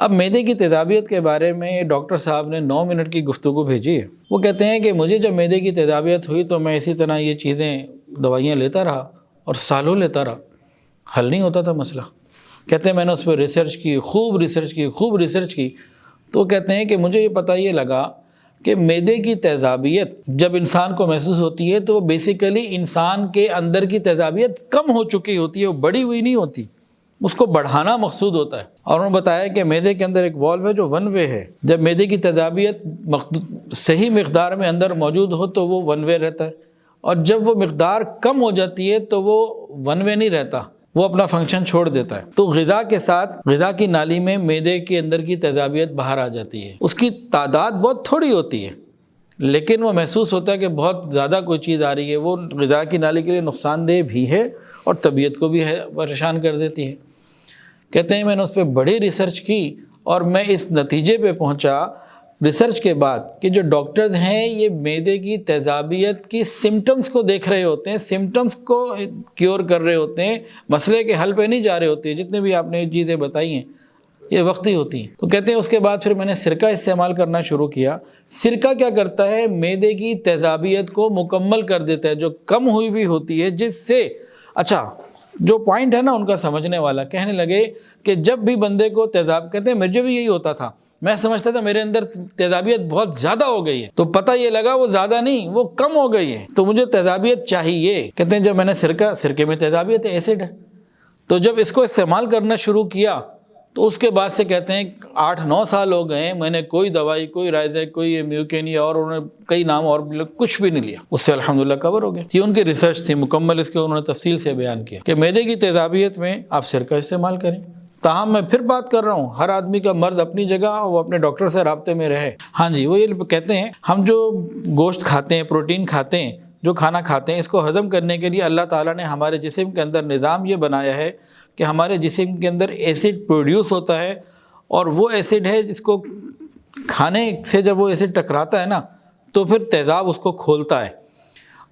اب معدے کی تیزابیت کے بارے میں ڈاکٹر صاحب نے 9 منٹ کی گفتگو بھیجی ہے۔ وہ کہتے ہیں کہ مجھے جب معدے کی تیزابیت ہوئی تو میں اسی طرح یہ چیزیں دوائیاں لیتا رہا اور سالوں لیتا رہا، حل نہیں ہوتا تھا مسئلہ۔ کہتے ہیں میں نے اس پہ خوب ریسرچ کی تو کہتے ہیں کہ مجھے یہ پتہ یہ لگا کہ معدے کی تیزابیت جب انسان کو محسوس ہوتی ہے تو وہ بیسیکلی انسان کے اندر کی تیزابیت کم ہو چکی ہوتی ہے، وہ بڑی ہوئی نہیں ہوتی، اس کو بڑھانا مقصود ہوتا ہے۔ اور انہوں نے بتایا کہ معدے کے اندر ایک والو ہے جو 1 وے ہے، جب معدے کی تیزابیت صحیح مقدار میں اندر موجود ہو تو وہ 1 وے رہتا ہے، اور جب وہ مقدار کم ہو جاتی ہے تو وہ 1 وے نہیں رہتا، وہ اپنا فنکشن چھوڑ دیتا ہے۔ تو غذا کے ساتھ غذا کی نالی میں معدے کے اندر کی تیزابیت باہر آ جاتی ہے، اس کی تعداد بہت تھوڑی ہوتی ہے لیکن وہ محسوس ہوتا ہے کہ بہت زیادہ کوئی چیز آ رہی ہے، وہ غذا کی نالی کے لیے نقصان دہ بھی ہے اور طبیعت کو بھی پریشان کر دیتی ہے۔ کہتے ہیں میں نے اس پہ بڑی ریسرچ کی اور میں اس نتیجے پہ پہنچا ریسرچ کے بعد کہ جو ڈاکٹرز ہیں یہ معدے کی تیزابیت کی سمٹمز کو دیکھ رہے ہوتے ہیں، سمٹمز کو کیور کر رہے ہوتے ہیں، مسئلے کے حل پہ نہیں جا رہے ہوتے ہیں۔ جتنے بھی آپ نے یہ چیزیں بتائی ہیں یہ وقتی ہوتی ہیں۔ تو کہتے ہیں اس کے بعد پھر میں نے سرکہ استعمال کرنا شروع کیا۔ سرکہ کیا کرتا ہے؟ معدے کی تیزابیت کو مکمل کر دیتا ہے جو کم ہوئی ہوئی ہوتی ہے، جس سے اچھا جو پوائنٹ ہے نا ان کا سمجھنے والا، کہنے لگے کہ جب بھی بندے کو تیزاب، کہتے ہیں مجھے بھی یہی ہوتا تھا، میں سمجھتا تھا میرے اندر تیزابیت بہت زیادہ ہو گئی ہے، تو پتہ یہ لگا وہ زیادہ نہیں، وہ کم ہو گئی ہے، تو مجھے تیزابیت چاہیے۔ کہتے ہیں جب میں نے سرکے میں تیزابیت ہے، ایسڈ ہے، تو جب اس کو استعمال کرنا شروع کیا تو اس کے بعد سے کہتے ہیں 8-9 سال ہو گئے ہیں، میں نے کوئی دوائی، کوئی رائزے، کوئی میوکینیا اور انہوں نے کئی نام اور کچھ بھی نہیں لیا، اس سے الحمدللہ کور ہو گیا۔ یہ ان کی ریسرچ تھی مکمل، اس کے انہوں نے تفصیل سے بیان کیا کہ معدے کی تیزابیت میں آپ سرکہ استعمال کریں۔ تاہم میں پھر بات کر رہا ہوں، ہر آدمی کا مرد اپنی جگہ، وہ اپنے ڈاکٹر سے رابطے میں رہے۔ ہاں جی، وہ یہ کہتے ہیں ہم جو گوشت کھاتے ہیں، پروٹین کھاتے ہیں، جو کھانا کھاتے ہیں، اس کو ہضم کرنے کے لیے اللہ تعالیٰ نے ہمارے جسم کے اندر نظام یہ بنایا ہے کہ ہمارے جسم کے اندر ایسڈ پروڈیوس ہوتا ہے، اور وہ ایسڈ ہے جس کو کھانے سے جب وہ ایسڈ ٹکراتا ہے نا تو پھر تیزاب اس کو کھولتا ہے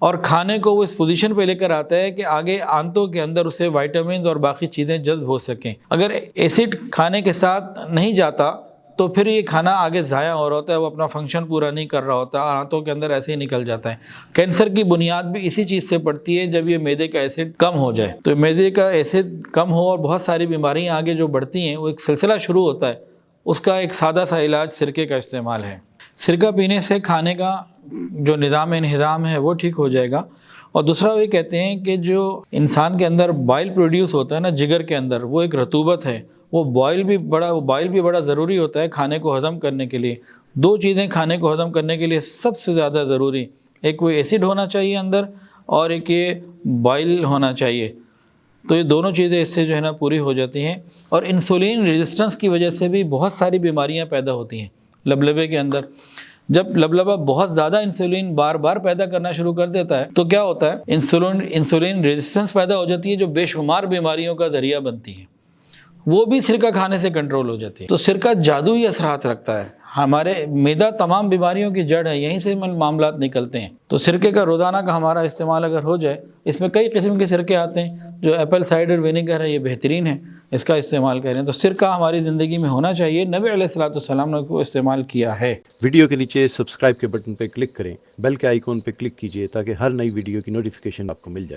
اور کھانے کو وہ اس پوزیشن پہ لے کر آتا ہے کہ آگے آنتوں کے اندر اسے وائٹامنز اور باقی چیزیں جذب ہو سکیں۔ اگر ایسڈ کھانے کے ساتھ نہیں جاتا تو پھر یہ کھانا آگے ضائع ہو رہا ہوتا ہے، وہ اپنا فنکشن پورا نہیں کر رہا ہوتا، آنتوں کے اندر ایسے ہی نکل جاتا ہے۔ کینسر کی بنیاد بھی اسی چیز سے پڑتی ہے، جب یہ معدے کا ایسڈ کم ہو جائے تو معدے کا ایسڈ کم ہو اور بہت ساری بیماریاں آگے جو بڑھتی ہیں وہ ایک سلسلہ شروع ہوتا ہے۔ اس کا ایک سادہ سا علاج سرکے کا استعمال ہے۔ سرکہ پینے سے کھانے کا جو نظام انہضام ہے وہ ٹھیک ہو جائے گا۔ اور دوسرا وہ کہتے ہیں کہ جو انسان کے اندر بائل پروڈیوس ہوتا ہے نا جگر کے اندر، وہ ایک رطوبت ہے، وہ بائل بھی بڑا ضروری ہوتا ہے کھانے کو ہضم کرنے کے لیے۔ 2 چیزیں کھانے کو ہضم کرنے کے لیے سب سے زیادہ ضروری، ایک وہ ایسڈ ہونا چاہیے اندر، اور ایک یہ بائل ہونا چاہیے۔ تو یہ دونوں چیزیں اس سے جو ہے نا پوری ہو جاتی ہیں۔ اور انسولین ریزسٹنس کی وجہ سے بھی بہت ساری بیماریاں پیدا ہوتی ہیں لبلبے کے اندر۔ جب لبلبہ بہت زیادہ انسولین بار بار پیدا کرنا شروع کر دیتا ہے تو کیا ہوتا ہے؟ انسولین ریزسٹنس پیدا ہو جاتی ہے جو بے شمار بیماریوں کا ذریعہ بنتی ہے، وہ بھی سرکہ کھانے سے کنٹرول ہو جاتی ہے۔ تو سرکہ جادوئی اثرات رکھتا ہے، ہمارے معدہ تمام بیماریوں کی جڑ ہے، یہیں سے معاملات نکلتے ہیں۔ تو سرکے کا روزانہ کا ہمارا استعمال اگر ہو جائے، اس میں کئی قسم کے سرکے آتے ہیں، جو ایپل سائڈر ونیگر ہے یہ بہترین ہے، اس کا استعمال کریں۔ تو سرکہ ہماری زندگی میں ہونا چاہیے، نبی علیہ الصلوۃ والسلام نے کو استعمال کیا ہے۔ ویڈیو کے نیچے سبسکرائب کے بٹن پہ کلک کریں، بیل کے آئیکن پہ کلک کیجئے تاکہ ہر نئی ویڈیو کی نوٹیفیکیشن آپ کو مل جائے۔